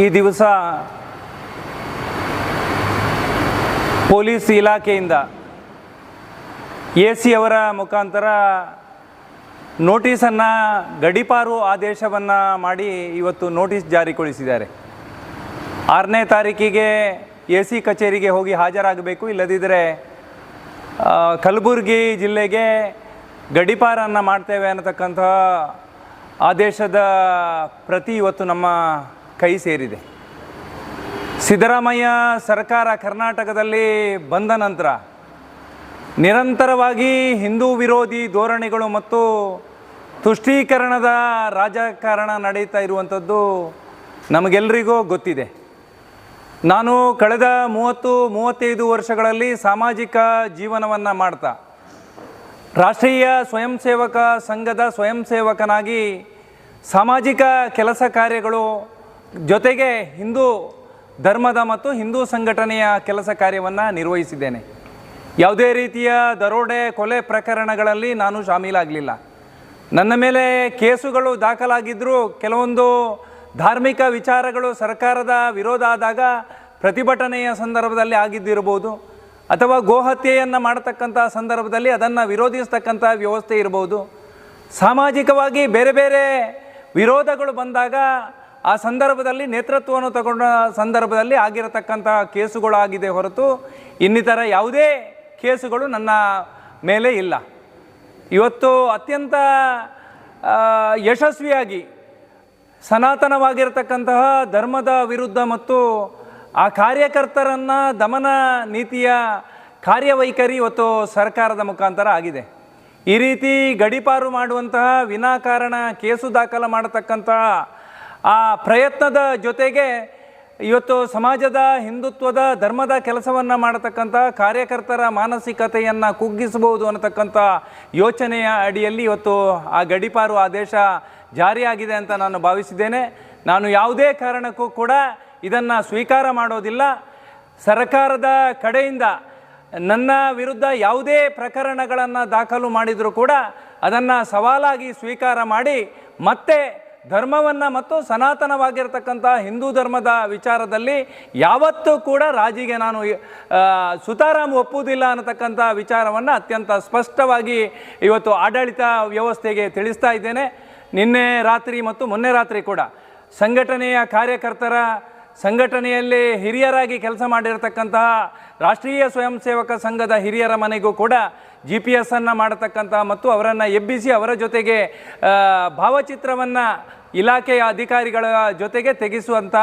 ಈ ದಿವಸ ಪೊಲೀಸ್ ಇಲಾಖೆಯಿಂದ ಎ.ಸಿ ಅವರ ಮುಖಾಂತರ ನೋಟಿಸನ್ನು ಗಡೀಪಾರು ಆದೇಶವನ್ನು ಮಾಡಿ ಇವತ್ತು ನೋಟಿಸ್ ಜಾರಿಗೊಳಿಸಿದ್ದಾರೆ. 6ನೇ ತಾರೀಕಿಗೆ ಎ.ಸಿ ಕಚೇರಿಗೆ ಹೋಗಿ ಹಾಜರಾಗಬೇಕು, ಇಲ್ಲದಿದ್ದರೆ ಕಲಬುರಗಿ ಜಿಲ್ಲೆಗೆ ಗಡೀಪಾರನ್ನು ಮಾಡ್ತೇವೆ ಅನ್ನತಕ್ಕಂಥ ಆದೇಶದ ಪ್ರತಿ ಇವತ್ತು ನಮ್ಮ ಕೈ ಸೇರಿದೆ. ಸಿದ್ದರಾಮಯ್ಯ ಸರ್ಕಾರ ಕರ್ನಾಟಕದಲ್ಲಿ ಬಂದ ನಂತರ ನಿರಂತರವಾಗಿ ಹಿಂದೂ ವಿರೋಧಿ ಧೋರಣೆಗಳು ಮತ್ತು ತುಷ್ಟೀಕರಣದ ರಾಜಕಾರಣ ನಡೀತಾ ಇರುವಂಥದ್ದು ನಮಗೆಲ್ಲರಿಗೂ ಗೊತ್ತಿದೆ. ನಾನು ಕಳೆದ 30-35 ವರ್ಷಗಳಲ್ಲಿ ಸಾಮಾಜಿಕ ಜೀವನವನ್ನು ಮಾಡ್ತಾ ರಾಷ್ಟ್ರೀಯ ಸ್ವಯಂ ಸೇವಕ ಸಂಘದ ಸ್ವಯಂ ಸೇವಕನಾಗಿ ಸಾಮಾಜಿಕ ಕೆಲಸ ಕಾರ್ಯಗಳು ಜೊತೆಗೆ ಹಿಂದೂ ಧರ್ಮದ ಮತ್ತು ಹಿಂದೂ ಸಂಘಟನೆಯ ಕೆಲಸ ಕಾರ್ಯವನ್ನು ನಿರ್ವಹಿಸಿದ್ದೇನೆ. ಯಾವುದೇ ರೀತಿಯ ದರೋಡೆ ಕೊಲೆ ಪ್ರಕರಣಗಳಲ್ಲಿ ನಾನು ಶಾಮೀಲಾಗಲಿಲ್ಲ. ನನ್ನ ಮೇಲೆ ಕೇಸುಗಳು ದಾಖಲಾಗಿದ್ದರೂ ಕೆಲವೊಂದು ಧಾರ್ಮಿಕ ವಿಚಾರಗಳು ಸರ್ಕಾರದ ವಿರೋಧ ಆದಾಗ ಪ್ರತಿಭಟನೆಯ ಸಂದರ್ಭದಲ್ಲಿ ಆಗಿದ್ದಿರ್ಬೋದು, ಅಥವಾ ಗೋಹತ್ಯೆಯನ್ನು ಮಾಡತಕ್ಕಂಥ ಸಂದರ್ಭದಲ್ಲಿ ಅದನ್ನು ವಿರೋಧಿಸ್ತಕ್ಕಂಥ ವ್ಯವಸ್ಥೆ ಇರ್ಬೋದು. ಸಾಮಾಜಿಕವಾಗಿ ಬೇರೆ ಬೇರೆ ವಿರೋಧಗಳು ಬಂದಾಗ ಆ ಸಂದರ್ಭದಲ್ಲಿ ನೇತೃತ್ವವನ್ನು ತಗೊಂಡ ಸಂದರ್ಭದಲ್ಲಿ ಆಗಿರತಕ್ಕಂಥ ಕೇಸುಗಳಾಗಿದೆ ಹೊರತು ಇನ್ನಿತರ ಯಾವುದೇ ಕೇಸುಗಳು ನನ್ನ ಮೇಲೆ ಇಲ್ಲ. ಇವತ್ತು ಅತ್ಯಂತ ಯಶಸ್ವಿಯಾಗಿ ಸನಾತನವಾಗಿರತಕ್ಕಂತಹ ಧರ್ಮದ ವಿರುದ್ಧ ಮತ್ತು ಆ ಕಾರ್ಯಕರ್ತರನ್ನು ದಮನ ನೀತಿಯ ಕಾರ್ಯವೈಖರಿ ಇವತ್ತು ಸರ್ಕಾರದ ಮುಖಾಂತರ ಆಗಿದೆ. ಈ ರೀತಿ ಗಡೀಪಾರು ಮಾಡುವಂತಹ ವಿನಾಕಾರಣ ಕೇಸು ದಾಖಲು ಮಾಡತಕ್ಕಂತಹ ಆ ಪ್ರಯತ್ನದ ಜೊತೆಗೆ ಇವತ್ತು ಸಮಾಜದ ಹಿಂದುತ್ವದ ಧರ್ಮದ ಕೆಲಸವನ್ನು ಮಾಡತಕ್ಕಂಥ ಕಾರ್ಯಕರ್ತರ ಮಾನಸಿಕತೆಯನ್ನು ಕುಗ್ಗಿಸಬಹುದು ಅನ್ನತಕ್ಕಂಥ ಯೋಚನೆಯ ಅಡಿಯಲ್ಲಿ ಇವತ್ತು ಆ ಗಡೀಪಾರು ಆದೇಶ ಜಾರಿಯಾಗಿದೆ ಅಂತ ನಾನು ಭಾವಿಸಿದ್ದೇನೆ. ನಾನು ಯಾವುದೇ ಕಾರಣಕ್ಕೂ ಕೂಡ ಇದನ್ನು ಸ್ವೀಕಾರ ಮಾಡೋದಿಲ್ಲ. ಸರ್ಕಾರದ ಕಡೆಯಿಂದ ನನ್ನ ವಿರುದ್ಧ ಯಾವುದೇ ಪ್ರಕರಣಗಳನ್ನು ದಾಖಲು ಮಾಡಿದರೂ ಕೂಡ ಅದನ್ನು ಸವಾಲಾಗಿ ಸ್ವೀಕಾರ ಮಾಡಿ ಮತ್ತೆ ಧರ್ಮವನ್ನು ಮತ್ತು ಸನಾತನವಾಗಿರ್ತಕ್ಕಂಥ ಹಿಂದೂ ಧರ್ಮದ ವಿಚಾರದಲ್ಲಿ ಯಾವತ್ತೂ ಕೂಡ ರಾಜಿಗೆ ನಾನು ಸುತಾರಾಮ್ ಒಪ್ಪುವುದಿಲ್ಲ ಅನ್ನತಕ್ಕಂಥ ವಿಚಾರವನ್ನು ಅತ್ಯಂತ ಸ್ಪಷ್ಟವಾಗಿ ಇವತ್ತು ಆಡಳಿತ ವ್ಯವಸ್ಥೆಗೆ ತಿಳಿಸ್ತಾ ಇದ್ದೇನೆ. ನಿನ್ನೆ ರಾತ್ರಿ ಮತ್ತು ಮೊನ್ನೆ ರಾತ್ರಿ ಕೂಡ ಸಂಘಟನೆಯ ಕಾರ್ಯಕರ್ತರ ಸಂಘಟನೆಯಲ್ಲಿ ಹಿರಿಯರಾಗಿ ಕೆಲಸ ಮಾಡಿರತಕ್ಕಂತಹ ರಾಷ್ಟ್ರೀಯ ಸ್ವಯಂ ಸೇವಕ ಸಂಘದ ಹಿರಿಯರ ಮನೆಗೂ ಕೂಡ GPS ಮಾಡತಕ್ಕಂಥ ಮತ್ತು ಅವರನ್ನು ಎಬ್ಬಿಸಿ ಅವರ ಜೊತೆಗೆ ಭಾವಚಿತ್ರವನ್ನು ಇಲಾಖೆಯ ಅಧಿಕಾರಿಗಳ ಜೊತೆಗೆ ತೆಗೆಸುವಂಥ